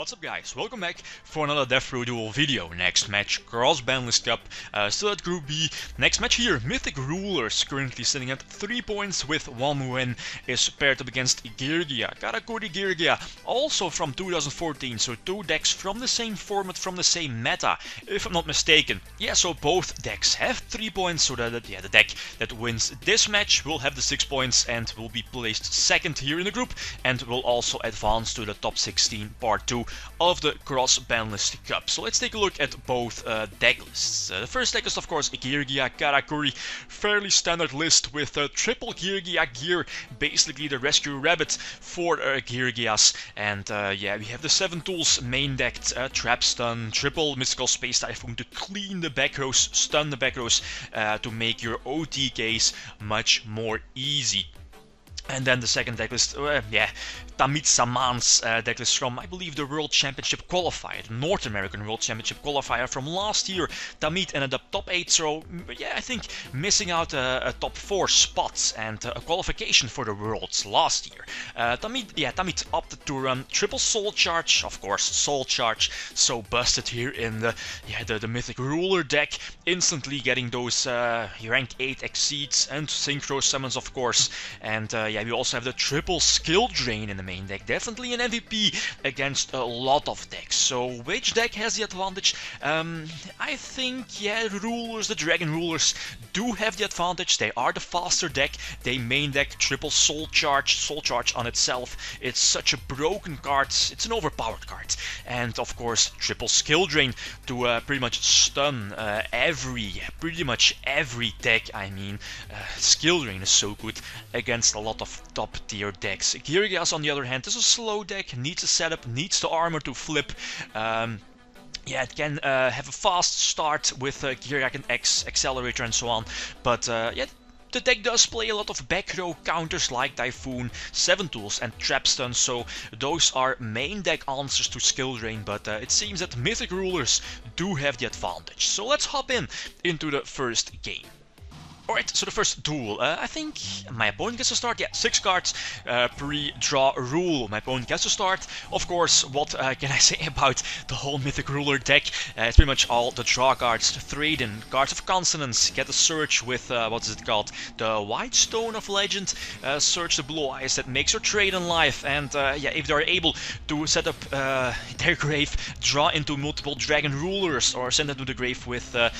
What's up guys, welcome back for another Devpro duel video. Next match, cross Banlist Cup, still at Group B. Next match here, Mythic Rulers, currently sitting at 3 points with 1 win, is paired up against Geargia, Karakuri Geargia, also from 2014, so 2 decks from the same format, from the same meta, if I'm not mistaken. Yeah, so both decks have 3 points, so that the deck that wins this match will have the 6 points and will be placed second here in the group, and will also advance to the top 16 part 2 of the cross Banlist Cup. So let's take a look at both deck lists. The first deck is of course Geargia Karakuri, fairly standard list with triple Geargia gear, basically the rescue rabbit for Geargias, and yeah, we have the 7 tools main decked, trap stun, triple mystical space typhoon to clean the back rows, stun the back rows, to make your OTKs much more easy. And then the second decklist, yeah, Tamit Saman's decklist from, I believe, the World Championship qualifier, the North American World Championship qualifier from last year. Tamit ended up top 8, so yeah, I think missing out a top 4 spots and a qualification for the Worlds last year. Tamit opted to run triple Soul Charge, of course, Soul Charge, so busted here in the Mythic Ruler deck, instantly getting those rank 8 exceeds and synchro summons, of course, and yeah, we also have the triple skill drain in the main deck, definitely an MVP against a lot of decks. So which deck has the advantage? I think, yeah, the Dragon Rulers do have the advantage. They are the faster deck. They main deck triple Soul Charge on itself. It's such a broken card, it's an overpowered card. And of course triple skill drain to pretty much stun pretty much every deck. I mean, skill drain is so good against a lot of top tier decks. Geargias on the other hand is a slow deck, needs a setup, needs the armor to flip. Yeah, it can have a fast start with Geargia and X, Accelerator and so on, but yeah, the deck does play a lot of back row counters like Typhoon, 7 tools and Trap Stun, so those are main deck answers to skill drain, but it seems that Mythic Rulers do have the advantage. So let's hop into the first game. Alright, so the first duel, I think my opponent gets to start. Yeah, 6 cards, pre-draw rule. My opponent gets to start. Of course, what can I say about the whole Mythic Ruler deck? It's pretty much all the draw cards, the Thraden, cards of consonance, get a search with, what is it called? The White Stone of Legend, search the Blue Eyes, that makes your Thraden live, and yeah, if they're able to set up their grave, draw into multiple Dragon Rulers, or send them to the grave with the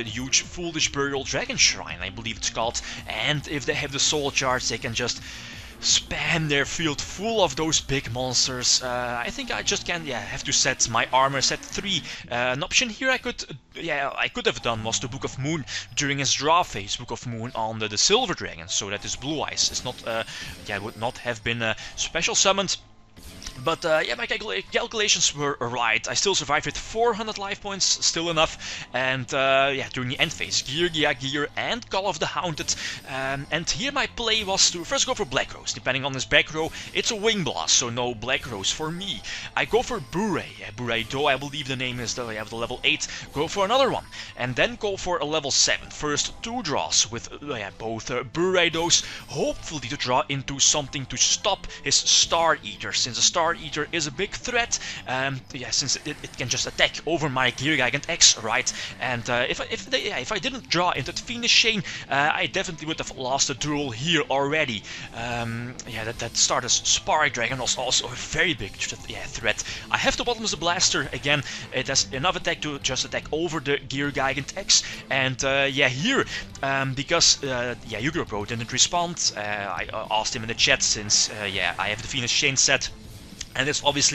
huge Foolish Burial Dragon Shrine, I believe it's called, and if they have the Soul Charge, they can just spam their field full of those big monsters. I think I just have to set my armor set 3. An option here I could have done was the Book of Moon during his draw phase, Book of Moon on the Silver Dragon, so that his Blue Eyes is not would not have been special summoned. But yeah, my calculations were right. I still survived with 400 life points, still enough. And yeah, during the end phase, Geargia Gear and Call of the Haunted. And here my play was to first go for Black Rose. Depending on his back row, it's a Wing Blast, so no Black Rose for me. I go for Bure. Bureido, I believe the name is the level 8. Go for another one. And then go for a level 7. First 2 draws with both Bureidos. Hopefully to draw into something to stop his Star Eater, since a Star Eater is a big threat. Yeah, since it can just attack over my Geargia X, right? And if I didn't draw into the Fiendish Chain, I definitely would have lost the duel here already. Yeah, that Stardust Spark Dragon was also a very big threat. I have to Bottomless the Blaster again. It has enough attack to just attack over the Geargia X, and yeah, here because Ygopro didn't respond. I asked him in the chat, since yeah, I have the Fiendish Chain set. And it's obvious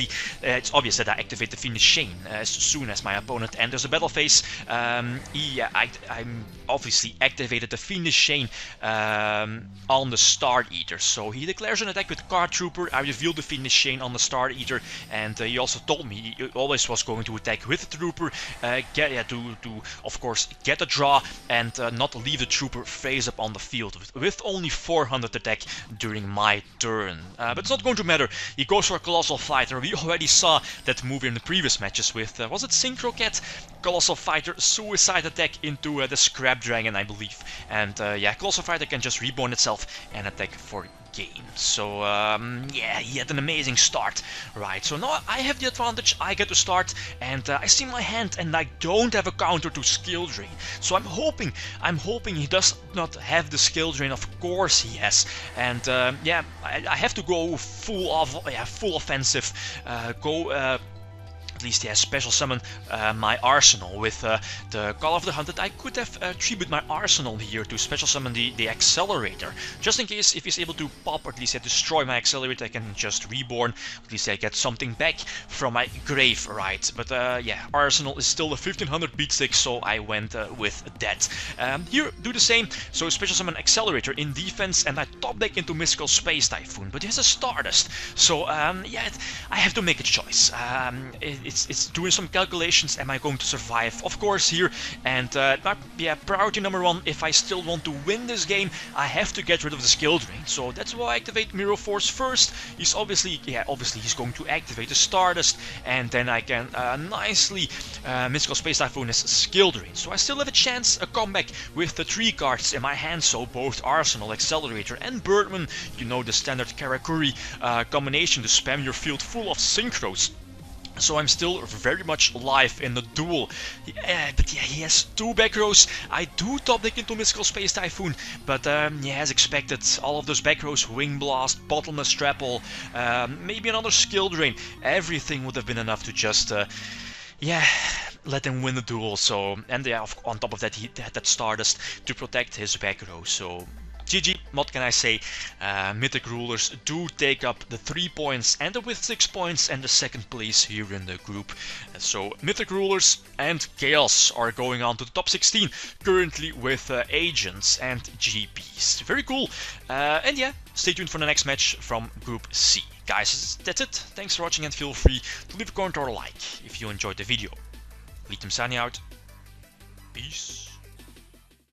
that I activate the Fiendish Chain as soon as my opponent enters the battle phase. I obviously activated the Fiendish Chain on the Star Eater. So he declares an attack with Card Trooper. I revealed the Fiendish Chain on the Star Eater, and he also told me he always was going to attack with the Trooper, to of course get a draw and not leave the Trooper face up on the field with only 400 attack during my turn. But it's not going to matter. He goes for a Colossal Fighter. We already saw that move in the previous matches with, was it Synchro Cat? Colossal Fighter, suicide attack into the Scrap Dragon, I believe. And yeah, Colossal Fighter can just reborn itself and attack for game. So yeah, he had an amazing start, right? So now I have the advantage. I get to start, and I see my hand, and I don't have a counter to skill drain. So I'm hoping he does not have the skill drain. Of course he has, and yeah, I have to go full offensive. At least, yeah, special summon my arsenal with the Call of the Hunted. I could have tributed my arsenal here to special summon the accelerator, just in case if he's able to pop or at least destroy my accelerator, I can just reborn. At least I get something back from my grave, right? But yeah, arsenal is still a 1500 beat stick, so I went with that. Here, do the same. So special summon accelerator in defense, and I top deck into Mystical Space Typhoon, but he has a Stardust. So yeah, I have to make a choice. It's doing some calculations. Am I going to survive? Of course here. And yeah, priority number one, if I still want to win this game, I have to get rid of the skill drain. So that's why I activate Mirror Force first. He's obviously he's going to activate the Stardust, and then I can nicely Mystical Space Typhoon as skill drain. So I still have a chance, a comeback with the 3 cards in my hand. So both Arsenal, Accelerator, and Birdman. You know the standard Karakuri combination to spam your field full of synchros. So I'm still very much alive in the duel. But yeah, he has 2 back rows. I do top deck into Mystical Space Typhoon, but yeah, as expected, all of those back rows, Wing Blast, Bottomless Trapple, maybe another skill drain, everything would have been enough to just yeah, let him win the duel. So, and yeah, on top of that, he had that Stardust to protect his back row. So GG, what can I say? Mythic Rulers do take up the 3 points and with 6 points and the 2nd place here in the group. So Mythic Rulers and Chaos are going on to the top 16, currently with Agents and GPs. Very cool. And yeah, stay tuned for the next match from Group C. Guys, that's it. Thanks for watching, and feel free to leave a comment or a like if you enjoyed the video. Lithium signing out. Peace.